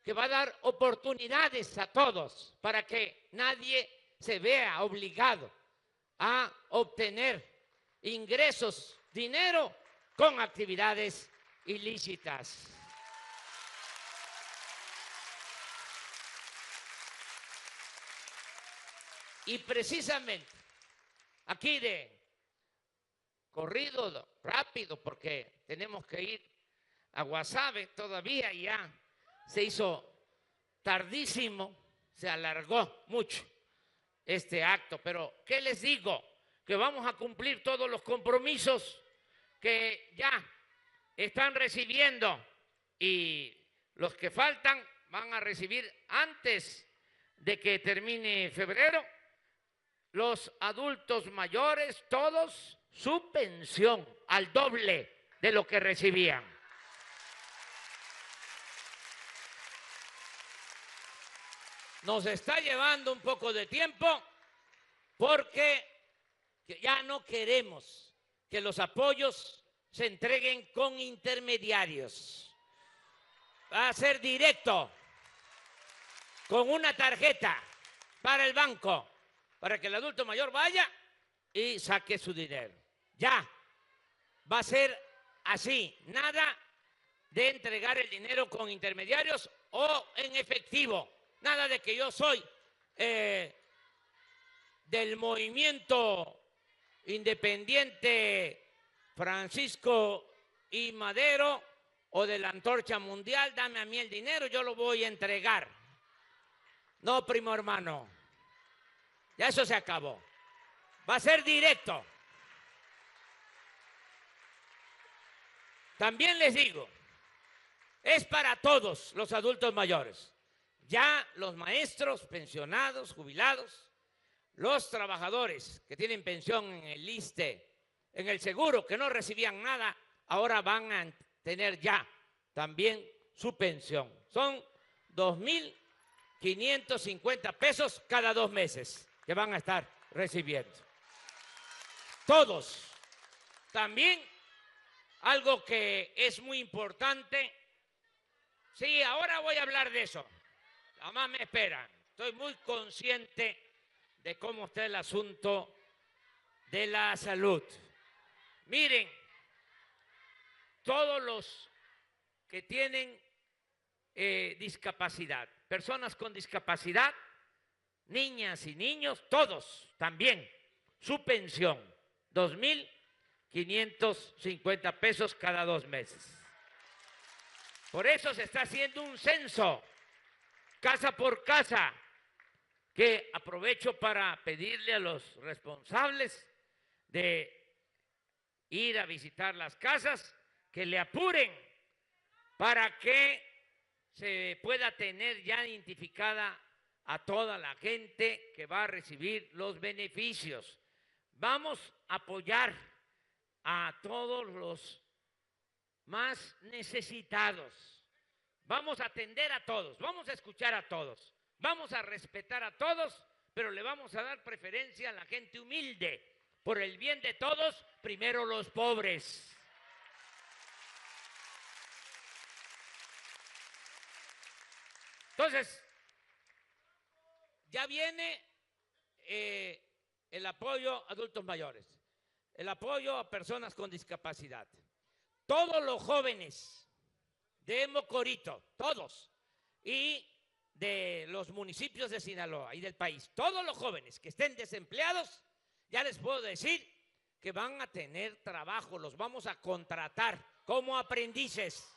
que va a dar oportunidades a todos para que nadie se vea obligado a obtener ingresos, dinero, con actividades ilícitas. Y precisamente aquí de corrido rápido, porque tenemos que ir a Guasave todavía, y ya se hizo tardísimo, se alargó mucho este acto, pero ¿qué les digo? Que vamos a cumplir todos los compromisos que ya están recibiendo, y los que faltan van a recibir antes de que termine febrero. Los adultos mayores, todos, su pensión al doble de lo que recibían. Nos está llevando un poco de tiempo porque ya no queremos que los apoyos se entreguen con intermediarios. Va a ser directo, con una tarjeta para el banco, para que el adulto mayor vaya y saque su dinero. Ya, va a ser así, nada de entregar el dinero con intermediarios o en efectivo, nada de que yo soy del movimiento independiente Francisco I. Madero o de la Antorcha Mundial, dame a mí el dinero, yo lo voy a entregar. No, primo hermano. Ya eso se acabó. Va a ser directo. También les digo, es para todos los adultos mayores. Ya los maestros, pensionados, jubilados, los trabajadores que tienen pensión en el ISSSTE, en el seguro, que no recibían nada, ahora van a tener ya también su pensión. Son 2.550 pesos cada 2 meses que van a estar recibiendo. Todos. También algo que es muy importante. Sí, ahora voy a hablar de eso. Además me esperan. Estoy muy consciente de cómo está el asunto de la salud. Miren, todos los que tienen discapacidad, personas con discapacidad, niñas y niños, todos también, su pensión, 2.550 pesos cada 2 meses. Por eso se está haciendo un censo, casa por casa, que aprovecho para pedirle a los responsables de ir a visitar las casas, que le apuren para que se pueda tener ya identificada a toda la gente que va a recibir los beneficios. Vamos a apoyar a todos los más necesitados. vamos a atender a todos, vamos a escuchar a todos, vamos a respetar a todos, pero le vamos a dar preferencia a la gente humilde. Por el bien de todos, primero los pobres. Entonces, ya viene el apoyo a adultos mayores, el apoyo a personas con discapacidad. Todos los jóvenes de Mocorito, todos, y de los municipios de Sinaloa y del país, todos los jóvenes que estén desempleados, ya les puedo decir que van a tener trabajo, los vamos a contratar como aprendices.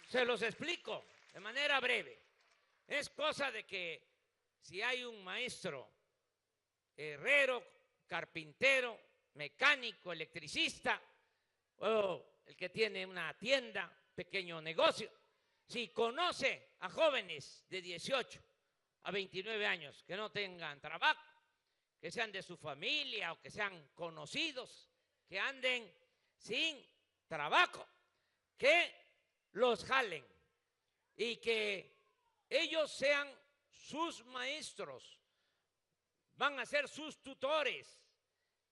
Se los explico de manera breve. Es cosa de que si hay un maestro, herrero, carpintero, mecánico, electricista, o el que tiene una tienda, pequeño negocio, si conoce a jóvenes de 18 a 29 años que no tengan trabajo, que sean de su familia o que sean conocidos, que anden sin trabajo, que los jalen y que ellos sean sus maestros, van a ser sus tutores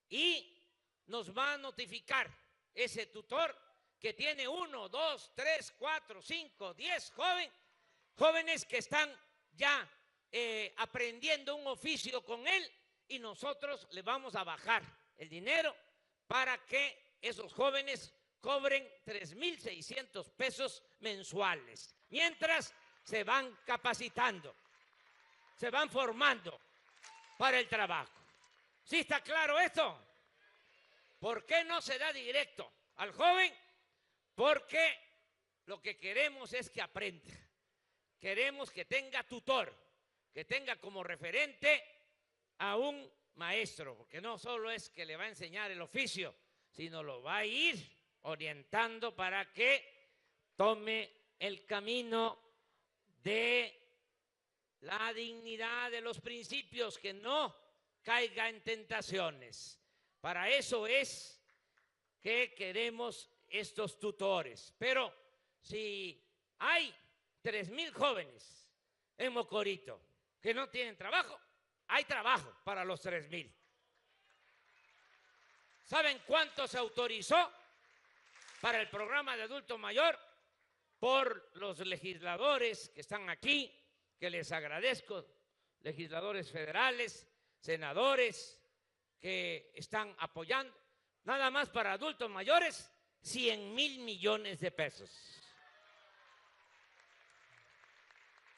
y nos va a notificar ese tutor que tiene 1, 2, 3, 4, 5, 10 jóvenes que están ya aprendiendo un oficio con él y nosotros le vamos a bajar el dinero para que esos jóvenes cobren 3,600 pesos mensuales, mientras se van capacitando, se van formando para el trabajo. ¿Sí está claro esto? ¿Por qué no se da directo al joven? Porque lo que queremos es que aprenda, queremos que tenga tutor, que tenga como referente a un maestro, porque no solo es que le va a enseñar el oficio, sino lo va a ir orientando para que tome el camino de la dignidad, de los principios, que no caiga en tentaciones. Para eso es que queremos estos tutores. Pero si hay 3,000 jóvenes en Mocorito que no tienen trabajo, hay trabajo para los 3,000. ¿Saben cuánto se autorizó para el programa de adulto mayor? Por los legisladores que están aquí, que les agradezco, legisladores federales, senadores que están apoyando, nada más para adultos mayores, 100,000 millones de pesos.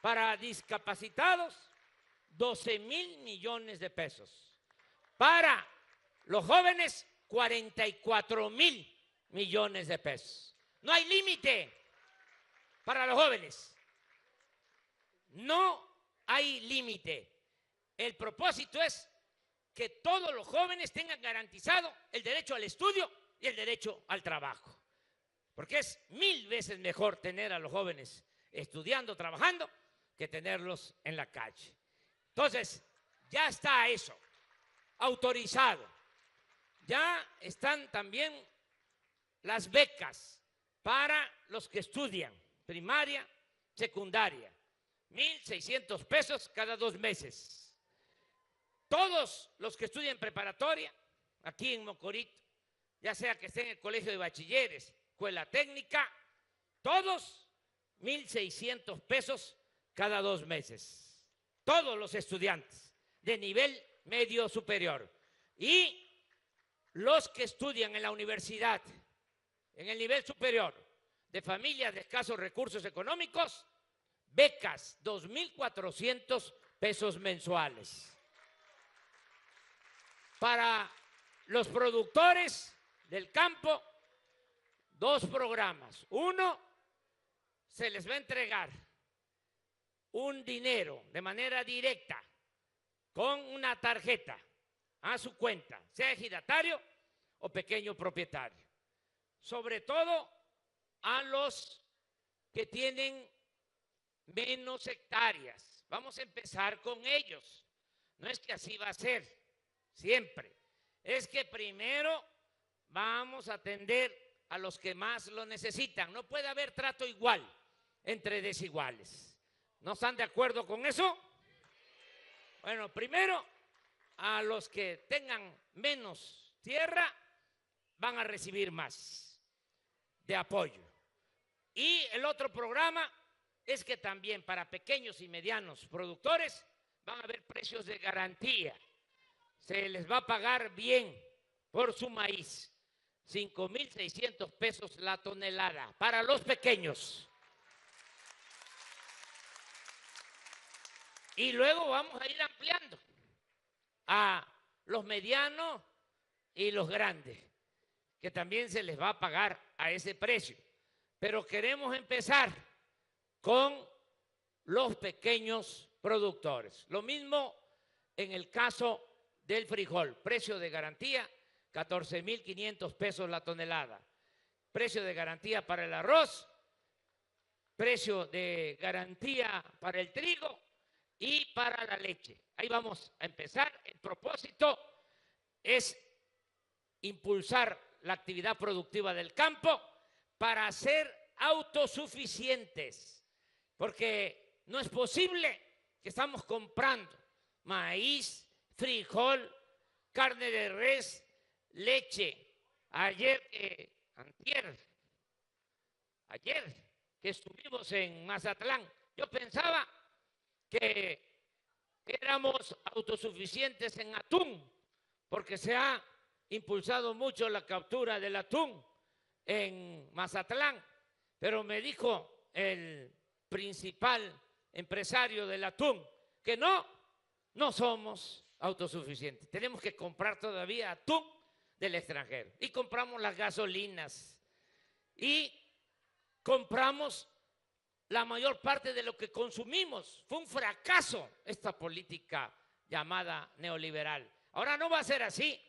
Para discapacitados, 12,000 millones de pesos. Para los jóvenes, 44,000 millones de pesos. No hay límite para los jóvenes. No hay límite. El propósito es que todos los jóvenes tengan garantizado el derecho al estudio y el derecho al trabajo. Porque es 1000 veces mejor tener a los jóvenes estudiando, trabajando, que tenerlos en la calle. Entonces, ya está eso autorizado. Ya están también las becas para los que estudian primaria, secundaria. 1,600 pesos cada 2 meses. Todos los que estudian preparatoria, aquí en Mocorito, ya sea que estén en el colegio de bachilleres, escuela técnica, todos 1,600 pesos cada 2 meses. Todos los estudiantes de nivel medio superior. Y los que estudian en la universidad, en el nivel superior, de familias de escasos recursos económicos, becas, 2,400 pesos mensuales. Para los productores del campo, 2 programas. Uno, se les va a entregar un dinero de manera directa con una tarjeta a su cuenta, sea ejidatario o pequeño propietario. Sobre todo a los que tienen menos hectáreas. Vamos a empezar con ellos. No es que así va a ser siempre. Es que primero vamos a atender a los que más lo necesitan. No puede haber trato igual entre desiguales. ¿No están de acuerdo con eso? Bueno, primero, a los que tengan menos tierra van a recibir más de apoyo. Y el otro programa es que también para pequeños y medianos productores van a haber precios de garantía. Se les va a pagar bien por su maíz. 5,600 pesos la tonelada para los pequeños. Y luego vamos a ir ampliando a los medianos y los grandes, que también se les va a pagar a ese precio. Pero queremos empezar con los pequeños productores. Lo mismo en el caso del frijol, precio de garantía 14,500 pesos la tonelada. Precio de garantía para el arroz, precio de garantía para el trigo y para la leche. Ahí vamos a empezar. El propósito es impulsar la actividad productiva del campo para ser autosuficientes, porque no es posible que estamos comprando maíz, frijol, carne de res, leche. Ayer que estuvimos en Mazatlán, yo pensaba que éramos autosuficientes en atún, porque se ha impulsado mucho la captura del atún en Mazatlán, pero me dijo el principal empresario del atún que no somos autosuficientes. Tenemos que comprar todavía atún del extranjero. Y compramos las gasolinas y compramos la mayor parte de lo que consumimos. Fue un fracaso esta política llamada neoliberal. Ahora no va a ser así.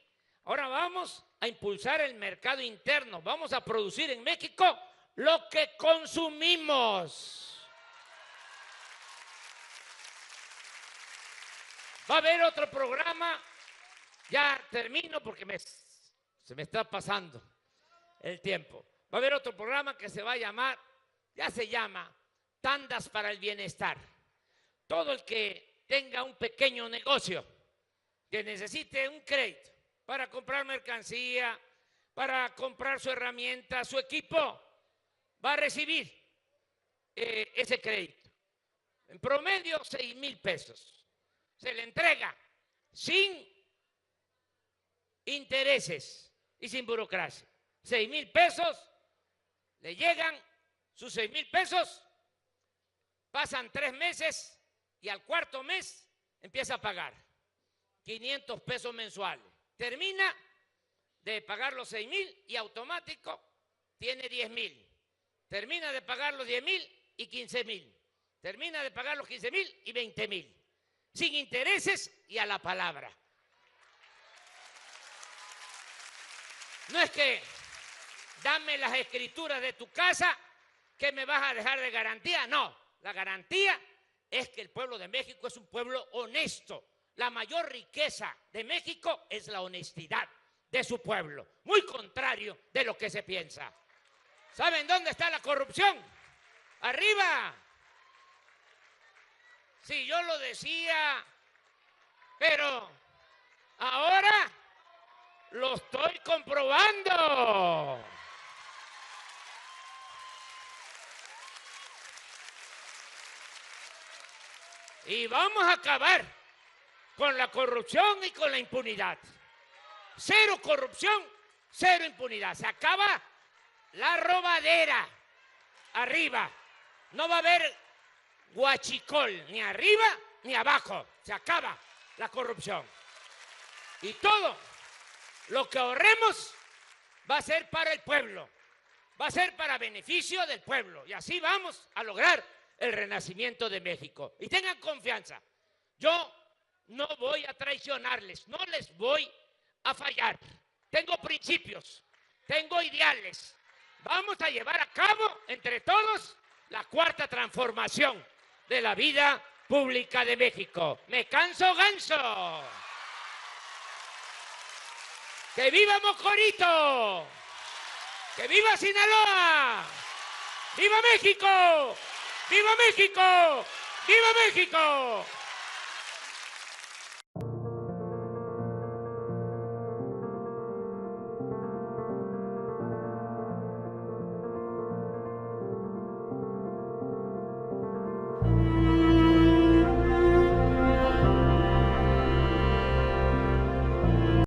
Ahora vamos a impulsar el mercado interno. Vamos a producir en México lo que consumimos. Va a haber otro programa, ya termino porque se me está pasando el tiempo. Va a haber otro programa que se va a llamar, ya se llama, Tandas para el Bienestar. Todo el que tenga un pequeño negocio, que necesite un crédito para comprar mercancía, para comprar su herramienta, su equipo, va a recibir ese crédito. En promedio, 6,000 pesos. Se le entrega sin intereses y sin burocracia. 6,000 pesos, le llegan sus 6,000 pesos, pasan 3 meses y al cuarto mes empieza a pagar 500 pesos mensuales. Termina de pagar los 6,000 y automático tiene 10,000. Termina de pagar los 10,000 y 15,000. Termina de pagar los 15,000 y 20,000. Sin intereses y a la palabra. No es que dame las escrituras de tu casa que me vas a dejar de garantía. No, la garantía es que el pueblo de México es un pueblo honesto. La mayor riqueza de México es la honestidad de su pueblo. Muy contrario de lo que se piensa. ¿Saben dónde está la corrupción? Arriba. Sí, yo lo decía, pero ahora lo estoy comprobando. Y vamos a acabar con la corrupción y con la impunidad. Cero corrupción, cero impunidad. Se acaba la robadera. Arriba. No va a haber guachicol, ni arriba ni abajo. Se acaba la corrupción. Y todo lo que ahorremos va a ser para el pueblo. Va a ser para beneficio del pueblo. Y así vamos a lograr el renacimiento de México. Y tengan confianza. Yo no voy a traicionarles. No les voy a fallar. Tengo principios. Tengo ideales. Vamos a llevar a cabo entre todos la cuarta transformación de la vida pública de México. ¡Me canso ganso! ¡Que viva Mocorito! ¡Que viva Sinaloa! ¡Viva México! ¡Viva México! ¡Viva México!